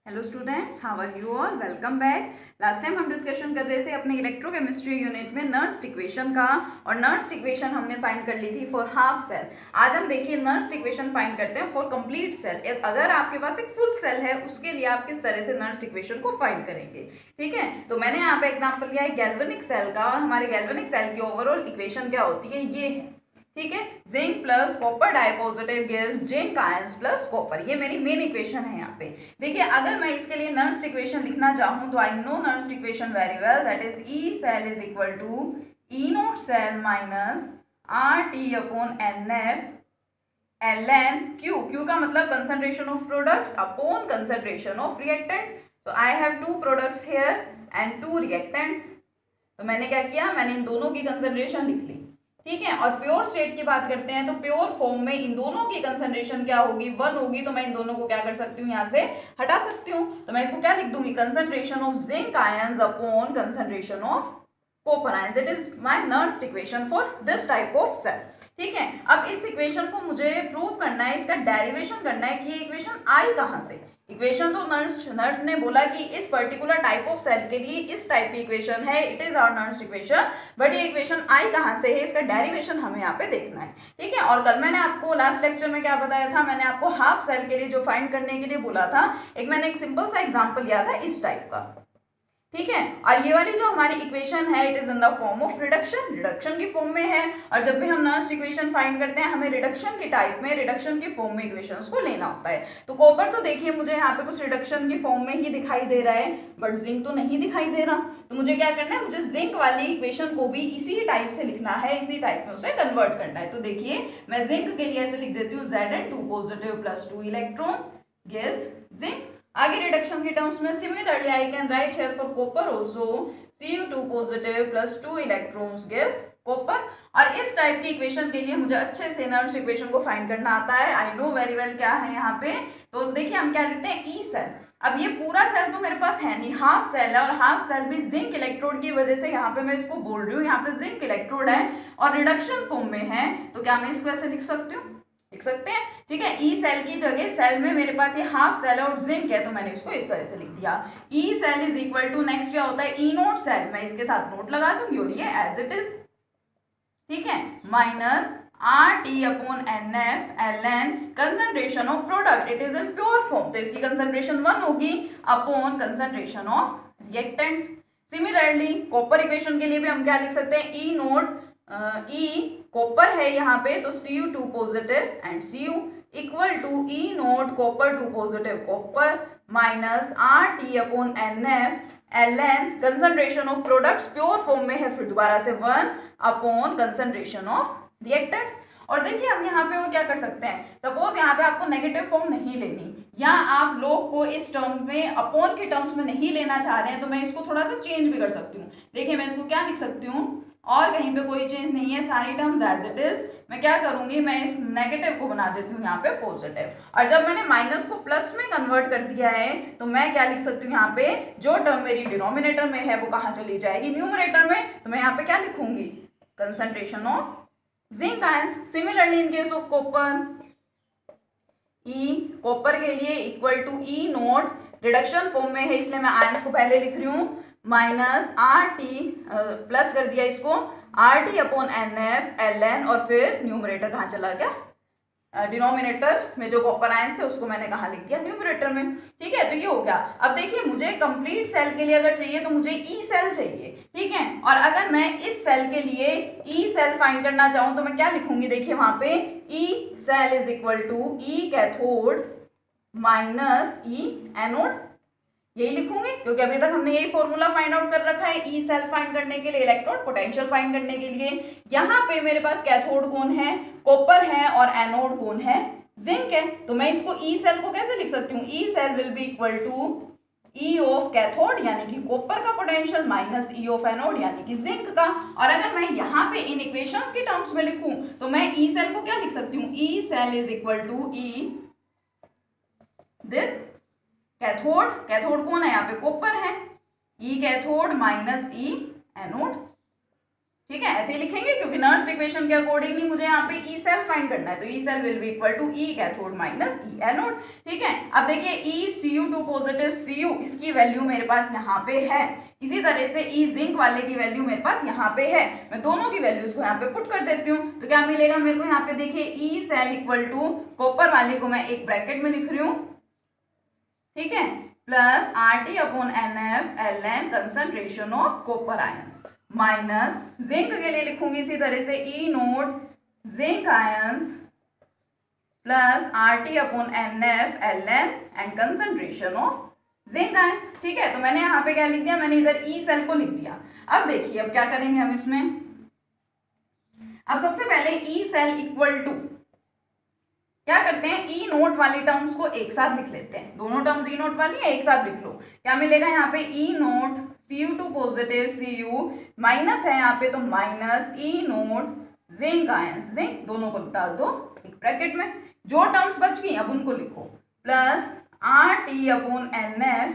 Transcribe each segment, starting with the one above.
Hello students, how are you all. Welcome back. Last time हम discussion कर रहे थे अपने इलेक्ट्रोकेमिस्ट्री यूनिट में नर्स्ट इक्वेशन का, और नर्स्ट इक्वेशन हमने फाइंड कर ली थी फॉर हाफ सेल। आज हम देखिए नर्स्ट इक्वेशन फाइंड करते हैं फॉर कंप्लीट सेल। अगर आपके पास एक फुल सेल है उसके लिए आप किस तरह से नर्स्ट इक्वेशन को फाइंड करेंगे। ठीक है, तो मैंने यहाँ पे एग्जाम्पल लिया है गैल्वेनिक सेल का, और हमारे गैल्वेनिक सेल की ओवरऑल इक्वेशन क्या होती है ये है। ठीक है, zinc plus copper dipositive gives zinc ions plus copper, ये मेरी मेन इक्वेशन है यहाँ पे। देखिए, अगर मैं इसके लिए नर्स्ट इक्वेशन लिखना चाहूँ तो I know Nernst equation very well, that is E cell is equal to E naught cell minus R T upon n F l n Q. Q का मतलब concentration of products upon concentration of reactants. So I have two products here and two reactants. तो मैंने क्या किया, मैंने इन दोनों की concentration लिख ली। ठीक है, और प्योर स्टेट की बात करते हैं तो प्योर फॉर्म में इन दोनों की कंसंट्रेशन क्या होगी, 1 होगी। तो मैं इन दोनों को क्या कर सकती हूँ, यहाँ से हटा सकती हूँ। तो मैं इसको क्या लिख दूंगी, concentration of zinc ions upon concentration of copper ions. It is my Nernst equation for this type of cell. ठीक है, अब इस इक्वेशन को मुझे प्रूव करना है, इसका डेरिवेशन करना है कि ये इक्वेशन आई कहाँ से। इक्वेशन तो नर्स ने बोला कि इस पर्टिकुलर टाइप ऑफ सेल के लिए इस टाइप की इक्वेशन है, it is our Nernst equation, but ये इक्वेशन आई कहाँ से है, इसका डेरिवेशन हमें यहाँ पे देखना है। ठीक है, और कल मैंने आपको लास्ट लेक्चर में क्या बताया था, मैंने आपको हाफ सेल के लिए जो फाइंड करने के लिए बोला था, मैंने एक सिंपल सा एग्जाम्पल लिया था इस टाइप का। ठीक है, और ये वाली जो हमारी इक्वेशन है it is in the form of reduction, reduction की फॉर्म में है। और जब भी हम नर्स्ट इक्वेशन फाइंड करते हैं हमें रिडक्शन की टाइप में, रिडक्शन की फॉर्म में इक्वेशंस को लेना होता है। तो कॉपर तो देखिए मुझे यहाँ पे कुछ रिडक्शन की फॉर्म में ही दिखाई दे रहा है, बट जिंक तो नहीं दिखाई दे रहा। तो मुझे क्या करना है, मुझे जिंक वाली इक्वेशन को भी इसी टाइप से लिखना है, इसी टाइप में उसे कन्वर्ट करना है। तो देखिए मैं जिंक के लिए ऐसे लिख देती हूँ, Zn 2 positive plus 2 electrons gives zinc. आगे रिडक्शन के टर्म्स में similarly I can right here for copper also Cu2 positive plus 2 electrons gives copper. और इस टाइप की इक्वेशन के लिए मुझे अच्छे से नर्स्ट इक्वेशन को फाइंड करना आता है, आई नो वेरी वेल क्या है यहाँ पे। तो देखिए हम क्या लिखते हैं, ई सेल। अब ये पूरा सेल तो मेरे पास है नहीं, हाफ सेल है, और हाफ सेल भी जिंक इलेक्ट्रोड की वजह से यहाँ पे मैं इसको बोल रही हूँ, यहाँ पे जिंक इलेक्ट्रोड है और रिडक्शन फॉर्म में है। तो क्या मैं इसको ऐसे लिख सकती हूँ, लिख सकते हैं। ठीक है, ई सेल की जगह सेल में मेरे पास ये हाफ सेल है और जिंक है, तो मैंने इसको इस तरह से लिख दिया। E cell is equal to, next क्या होता है, ई नोट सेल, मैं इसके साथ नोट लगा दूंगी और ये एज इट इज। ठीक है, minus R T upon n F l n concentration of product, it is in pure form, तो इसकी कंसंट्रेशन 1 होगी upon concentration of reactants. Similarly copper equation के लिए भी हम क्या लिख सकते हैं, ई नोट, ई कॉपर है यहाँ पे तो Cu2 positive and Cu equal to E naught copper 2 positive copper minus R T upon n F l n concentration of products pure form में है, फिर दोबारा से 1 अपॉन कंसंट्रेशन ऑफ रिएक्टेंट्स। और देखिए हम यहाँ पे और क्या कर सकते हैं, सपोज यहाँ पे आपको नेगेटिव फॉर्म नहीं लेनी, या आप लोग को इस टर्म में अपॉन के टर्म्स में नहीं लेना चाह रहे हैं, तो मैं इसको थोड़ा सा चेंज भी कर सकती हूँ। देखिए मैं इसको क्या लिख सकती हूँ, और कहीं पे कोई चेंज नहीं है, सारी टर्म्स एज इट इज। मैं क्या करूंगी, मैं इस नेगेटिव को बना देती हूँ यहाँ पे पॉजिटिव, और जब मैंने माइनस को प्लस में कन्वर्ट कर दिया है तो मैं क्या लिख सकती हूँ, यहाँ पे जो टर्म मेरी डिनोमिनेटर में है वो कहाँ चली जाएगी, न्यूमरेटर में। तो मैं यहाँ पे क्या लिखूंगी, concentration of zinc ions. Similarly in case of copper, E copper के लिए equal to E naught, reduction form में है इसलिए मैं आयंस को पहले लिख रही हूँ, माइनस आर टी, प्लस कर दिया इसको, R T upon n F l n, और फिर न्यूमरेटर कहाँ चला गया, डिनोमिनेटर में जो कॉपर आयंस थे उसको मैंने कहाँ लिख दिया, न्यूमरेटर में। ठीक है, तो ये हो गया। अब देखिए मुझे कंप्लीट सेल के लिए अगर चाहिए तो मुझे ई सेल चाहिए। ठीक है, और अगर मैं इस सेल के लिए ई सेल फाइंड करना चाहूँ तो मैं क्या लिखूंगी, देखिए वहां पे E cell is equal to E cathode minus E anode, यही लिखूंगी क्योंकि अभी तक हमने यही फॉर्मूला फाइंड आउट कर रखा है ई सेल फाइंड करने के लिए, इलेक्ट्रोड पोटेंशियल फाइंड करने के लिए। यहाँ पे मेरे पास कैथोड कौन है, कॉपर है, और एनोड कौन है, जिंक है। तो मैं इसको ई सेल को कैसे लिख सकती हूँ, E cell will be equal to E of cathode यानी कि कॉपर का potential minus E of anode यानी कि जिंक का। और अगर मैं यहाँ पे इन इक्वेशंस के टर्म्स में लिखूं तो मैं ई सेल को क्या लिख सकती हूँ, E cell is equal to E this cathode, cathode कौन है यहाँ पे, कॉपर है, E cathode minus E anode. ठीक है, ऐसे ही लिखेंगे क्योंकि नर्स्ट इक्वेशन के अकॉर्डिंगली मुझे यहाँ पे ई सेल फाइंड करना है, तो E cell will be equal to E cathode minus E anode. ठीक है, अब देखिए ई Cu2 पॉजिटिव Cu इसकी वैल्यू मेरे पास यहाँ पे है, इसी तरह से ई जिंक वाले की वैल्यू मेरे पास यहाँ पे है, मैं दोनों की वैल्यूज को यहाँ पे पुट कर देती हूँ, तो क्या मिलेगा मेरे को यहाँ पे देखिए E cell equal to copper वाले को मैं एक ब्रैकेट में लिख रही हूँ, ठीक है, plus RT upon NF Ln concentration of copper ions minus zinc के लिए लिखूंगी इसी तरह से E nought zinc ions plus RT upon NF Ln and concentration of zinc ions. ठीक है, तो मैंने यहाँ पे क्या लिख दिया, मैंने इधर ई सेल को लिख दिया। अब देखिए अब क्या करेंगे हम इसमें, अब सबसे पहले ई सेल इक्वल टू क्या करते हैं, ई नोट वाली टर्म्स को एक साथ लिख लेते हैं, दोनों टर्म्स ई नोट वाली है एक साथ लिख लो, क्या मिलेगा यहाँ पे E nought Cu2 positive Cu minus है यहाँ पे तो minus E nought zinc ions, zinc दोनों को डाल दो एक ब्रैकेट में, जो टर्म्स बच गई अब उनको लिखो, plus RT upon NF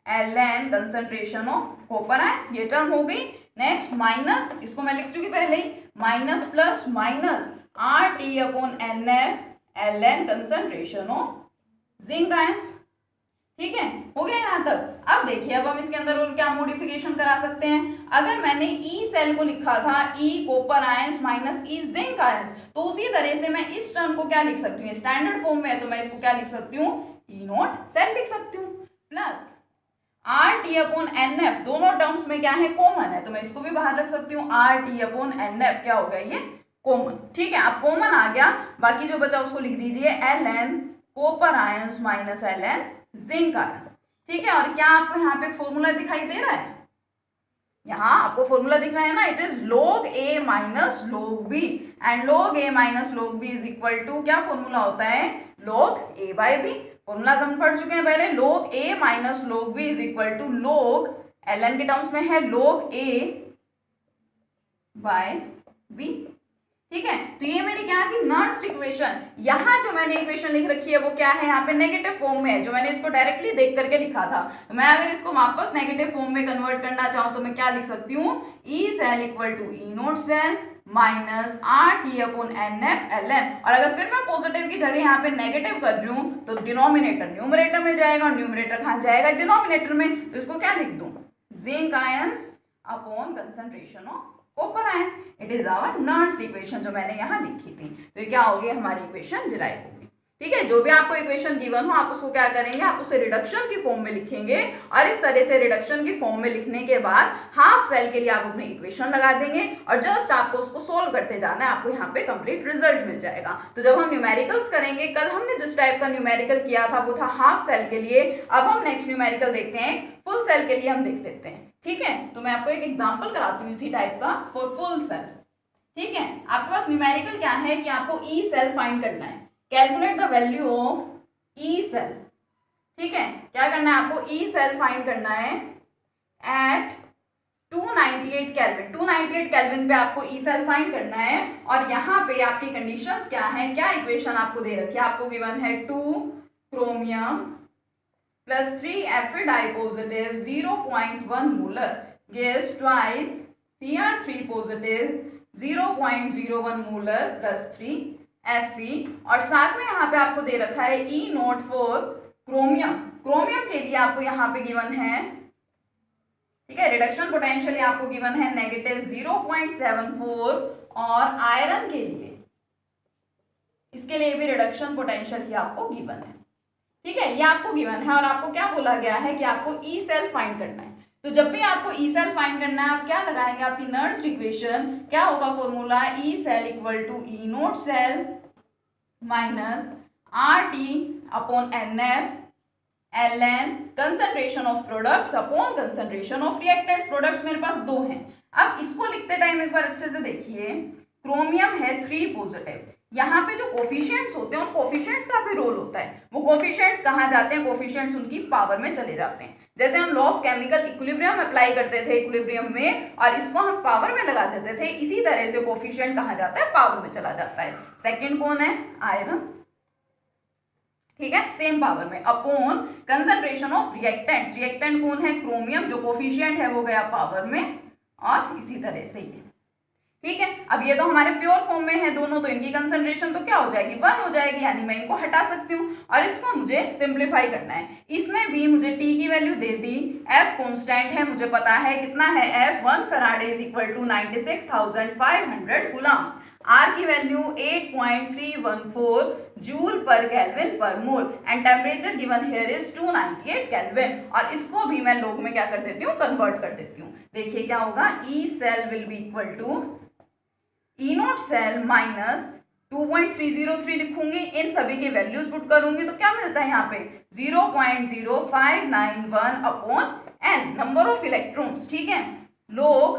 Ln concentration of copper ions, ये टर्म हो गई। नेक्स्ट माइनस, इसको मैं लिख चुकी पहले ही, minus plus minus RT upon NF Ln concentration of zinc ions. ठीक है, हो गया यहाँ तक। अब देखिए अब हम इसके अंदर और क्या मॉडिफिकेशन करा सकते हैं, अगर मैंने ई सेल को लिखा था ई कॉपर आयंस माइनस ई जिंक आयंस, तो उसी तरह से मैं इस टर्म को क्या लिख सकती हूँ, स्टैंडर्ड फॉर्म में है तो मैं इसको क्या लिख सकती हूँ, ई नोट सेल लिख सकती हूँ, प्लस RT अपॉन NF, दोनों टर्म्स में क्या है कॉमन है तो मैं इसको भी बाहर रख सकती हूँ, RT अपॉन NF क्या होगा ये कॉमन। ठीक है, अब कॉमन आ गया, बाकी जो बचा उसको लिख दीजिए Ln copper ions minus Ln zinc ions. ठीक है, और क्या आपको यहाँ पे एक फॉर्मूला दिखाई दे रहा है, यहाँ आपको फॉर्मूला दिख रहा है ना, it is log a minus log b and log a minus log b is equal to क्या फॉर्मूला होता है, log a by b। Formula हम पढ़ चुके हैं पहले, log a minus log b is equal to log ln के terms में है log a बाय b। ठीक है, तो ये मेरी क्या की नर्स्ट इक्वेशन, यहाँ जो मैंने इक्वेशन लिख रखी है वो क्या है, यहाँ पे नेगेटिव फॉर्म में है, जो मैंने इसको डायरेक्टली देख करके लिखा था, तो मैं अगर इसको वापस नेगेटिव फॉर्म में कन्वर्ट करना चाहूँ तो मैं क्या लिख सकती हूँ, E cell equal to E naught cell minus RT upon NF Ln, और अगर फिर मैं पॉजिटिव की जगह यहाँ पे नेगेटिव कर रही हूँ तो डिनोमिनेटर न्यूमरेटर में जाएगा और न्यूमरेटर कहाँ जाएगा, डिनोमिनेटर में, तो इसको क्या लिख दूँ, zinc ions upon concentration of copper ions. It is our Nernst equation जो मैंने यहाँ लिखी थी, तो ये क्या होगी हमारी इक्वेशन डिराइव होगी। ठीक है, जो भी आपको इक्वेशन गिवन हो आप उसको क्या करेंगे, आप उसे रिडक्शन की फॉर्म में लिखेंगे, और इस तरह से रिडक्शन की फॉर्म में लिखने के बाद हाफ सेल के लिए आप अपनी इक्वेशन लगा देंगे और जस्ट आपको उसको सोल्व करते जाना है, आपको यहाँ पे कंप्लीट रिजल्ट मिल जाएगा। तो जब हम न्यूमेरिकल्स करेंगे, कल हमने जिस टाइप का न्यूमेरिकल किया था वो था हाफ सेल के लिए, अब हम नेक्स्ट न्यूमेरिकल देखते हैं फुल सेल के लिए, हम देख लेते हैं। ठीक है, तो मैं आपको एक एग्जांपल कराती हूँ इसी टाइप का फॉर फुल सेल। ठीक है, आपके पास न्यूमेरिकल क्या है कि आपको ई सेल फाइंड करना है, calculate the value of E cell. ठीक है, क्या करना है आपको, ई सेल फाइंड करना है एट 298 केल्विन, 298 केल्विन पे आपको ई सेल फाइंड करना है, और यहाँ पे आपकी कंडीशंस क्या है, क्या इक्वेशन आपको दे रखी है, आपको गिवन है 2 chromium plus 3 Fe positive 0.1 molar gas twice Cr3 positive 0.01 molar plus 3 Fe, और साथ में यहाँ पे आपको दे रखा है E note for chromium, chromium के लिए आपको यहाँ पे गिवन है, ठीक है, रिडक्शन पोटेंशियल आपको गिवन है नेगेटिव 0.74, और आयरन के लिए इसके लिए भी रिडक्शन पोटेंशियल ही आपको गिवन है। ठीक है, ये आपको गिवन है और आपको क्या बोला गया है कि आपको ई सेल फाइंड करना है, तो जब भी आपको ई सेल फाइंड करना है आप क्या लगाएंगे, आपकी नर्स्ट इक्वेशन क्या होगा, formula E cell equal to E naught cell minus RT upon NF Ln concentration of products upon concentration of reactants. Products मेरे पास दो हैं, अब इसको लिखते टाइम एक बार अच्छे से देखिए, क्रोमियम है 3 पॉजिटिव, यहाँ पे जो कोफिशिएंट्स होते हैं उन कोफिशिएंट्स का भी रोल होता है, वो कोफिशिएंट्स कहाँ जाते हैं, कोफिशिएंट्स उनकी पावर में चले जाते हैं, जैसे हम law of chemical equilibrium apply करते थे इक्विलिब्रियम में और इसको हम पावर में लगा देते थे, इसी तरह से कोफिशिएंट कहाँ जाता है, पावर में चला जाता है। सेकंड कौन है, आयरन, ठीक है, सेम पावर में, upon concentration of reactants, reactant कौन है, क्रोमियम, जो कोफिशिएंट है वो गया पावर में, और इसी तरह से ही। ठीक है। अब ये तो हमारे प्योर फॉर्म में है दोनों, तो इनकी कंसंट्रेशन तो क्या हो जाएगी, 1 हो जाएगी, यानी मैं इनको हटा सकती हूँ और इसको मुझे सिंप्लीफाई करना है। इसमें भी मुझे T की वैल्यू दे दी, F कांस्टेंट है, मुझे पता है कितना है F, 1 faraday is equal to 96,500 coulombs, R की value 8.314 joule per kelvin per mole and temperature given here is 298 kelvin. और इसको भी मैं लोग में क्या कर देती हूँ, कन्वर्ट कर देती हूँ। देखिए क्या होगा, E cell will be equal to E naught cell minus 2.303 लिखूंगी, इन सभी के वैल्यूज पुट करूंगी तो क्या मिलता है यहाँ पे 0.0591 upon n, number of electrons. ठीक है, लोग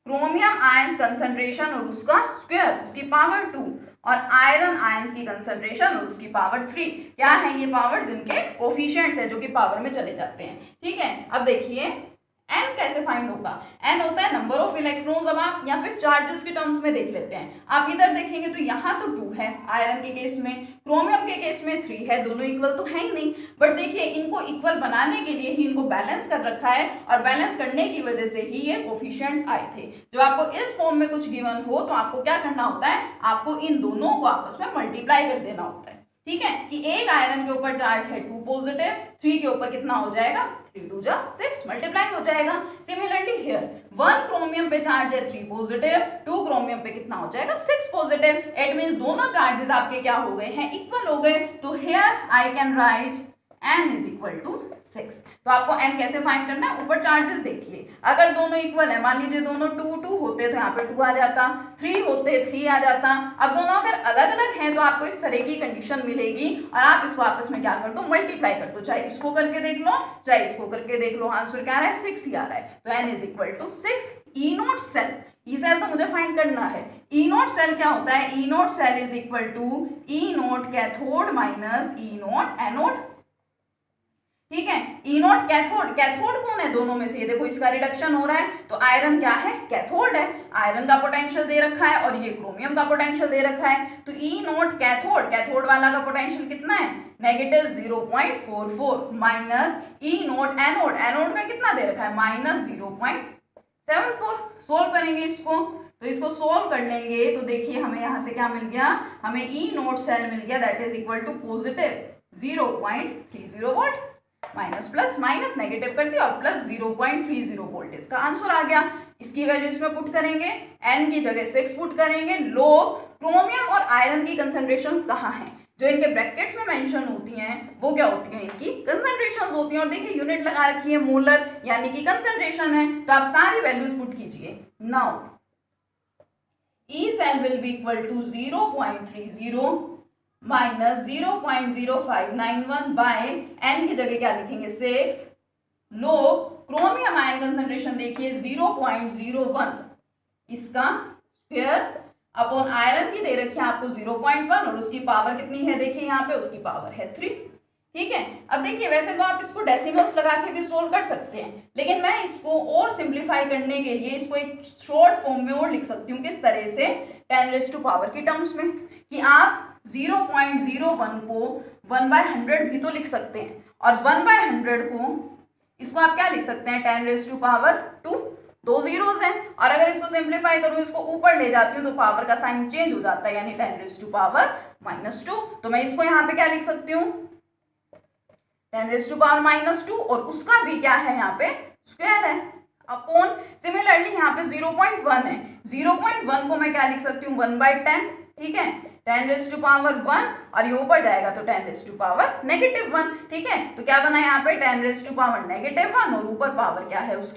क्रोमियम आयंस कंसंट्रेशन और उसका स्क्वायर, उसकी पावर 2, और आयरन आयंस की कंसंट्रेशन और उसकी पावर 3। क्या है ये पावर, जिनके कोफिशिएंट्स है जो कि पावर में चले जाते हैं। ठीक है, अब देखिए n कैसे फाइंड होगा, n होता है नंबर ऑफ इलेक्ट्रॉन्स। अब आप या फिर चार्जेस के टर्म्स में देख लेते हैं। आप इधर देखेंगे तो यहाँ तो 2 है आयरन के केस में, क्रोमियम के केस में 3 है, दोनों इक्वल तो है ही नहीं। बट देखिए इनको इक्वल बनाने के लिए ही इनको बैलेंस कर रखा है, और बैलेंस करने की वजह से ही ये कोफिशिएंट्स आए थे। जब आपको इस फॉर्म में कुछ गिवन हो तो आपको क्या करना होता है, आपको इन दोनों को आपस में मल्टीप्लाई कर देना होता है। ठीक है, कि एक आयरन के ऊपर चार्ज है 2 पॉजिटिव, 3 के ऊपर कितना हो जाएगा, 3 2 जा 6, मल्टीप्लाई हो जाएगा। सिमिलरली हियर 1 क्रोमियम पे चार्ज है 3 पॉजिटिव, 2 क्रोमियम पे कितना हो जाएगा, 6 पॉजिटिव। इट मींस दोनों चार्जेस आपके क्या हो गए हैं, इक्वल हो गए। तो here I can write n is equal to 6। तो आपको n कैसे फाइंड करना है, ऊपर चार्जेस देखिए, अगर दोनों इक्वल है, मान लीजिए दोनों 2 2 होते तो यहाँ पे 2 आ जाता, 3 होते 3 आ जाता। अब दोनों अगर अलग अलग हैं तो आपको इस तरह की कंडीशन मिलेगी, और आप इसको आपस में क्या कर दो, मल्टीप्लाई कर दो, चाहे इसको करके देख लो चाहे इसको करके देख लो, आंसर क्या आ रहा है, 6 ही आ रहा है। तो n is equal to 6। E naught cell, E cell तो मुझे फाइंड करना है। ई नॉट सेल क्या होता है, E nought cell is equal to E nought cathode minus E nought anode. ठीक है, ई नॉट कैथोड, कैथोड कौन है दोनों में से, ये देखो इसका रिडक्शन हो रहा है, तो आयरन क्या है, कैथोड है, आयरन का पोटेंशियल दे रखा है और ये क्रोमियम का पोटेंशियल दे रखा है। तो ई नॉट कैथोड, कैथोड वाला का पोटेंशियल कितना है, negative 0.44 minus E nought anode, anode का कितना दे रखा है, माइनस 0.74। सोल्व करेंगे इसको, तो इसको सोल्व कर लेंगे तो देखिए हमें यहाँ से क्या मिल गया, हमें ई नॉट सेल मिल गया, that is equal to positive 0.30 volt, minus plus minus negative कर दिया और प्लस 0.30 वोल्ट इसका आंसर आ गया। इसकी वैल्यू इसमें पुट करेंगे, n की जगह 6 पुट करेंगे। लोग क्रोमियम और आयरन की कंसंट्रेशंस कहाँ हैं, जो इनके ब्रैकेट्स में मेंशन होती हैं वो क्या होती हैं, इनकी कंसंट्रेशंस होती हैं। और देखिए यूनिट लगा रखी है मोलर, यानी कि कंसंट्रेशन है, तो आप सारी वैल्यूज पुट कीजिए। Now E cell will be equal to 0.30 minus 0.0591 by n की जगह क्या लिखेंगे 6। लोग क्रोमियम आयन कंसंट्रेशन देखिए 0.01, इसका स्क्वायर अपॉन आयरन की दे रखी है आपको 0.1 और उसकी पावर कितनी है, देखिए यहाँ पे उसकी पावर है 3। ठीक है, अब देखिए वैसे तो आप इसको डेसिमल्स लगा के भी सोल्व कर सकते हैं, लेकिन मैं इसको और सिंप्लीफाई करने के लिए इसको एक शॉर्ट फॉर्म में और लिख सकती हूँ। किस तरह से, 10⁻⁴ की टर्म्स में, कि आप 0.01 को 1/100 भी तो लिख सकते हैं, और 1/100 को इसको आप क्या लिख सकते हैं, 10⁻², 2 जीरोस हैं, और अगर इसको सिंप्लीफाई करूँ, इसको ऊपर ले जाती हूँ तो पावर का साइन चेंज हो जाता है, यानी 10⁻⁻²। तो मैं इसको यहाँ पे क्या लिख सकती हूँ, 10⁻⁻², और उसका भी क्या है यहाँ पे स्क्वायर है, अपॉन सिमिलरली यहाँ पे 0.1 है, 0.1 को मैं क्या लिख सकती हूँ 1/10। ठीक है, 10⁻1 और ये ऊपर जाएगा तो 10⁻⁻⁻1। ठीक है, तो क्या बना यहाँ पे 10⁻⁻⁻1 और ऊपर पावर क्या है उसकी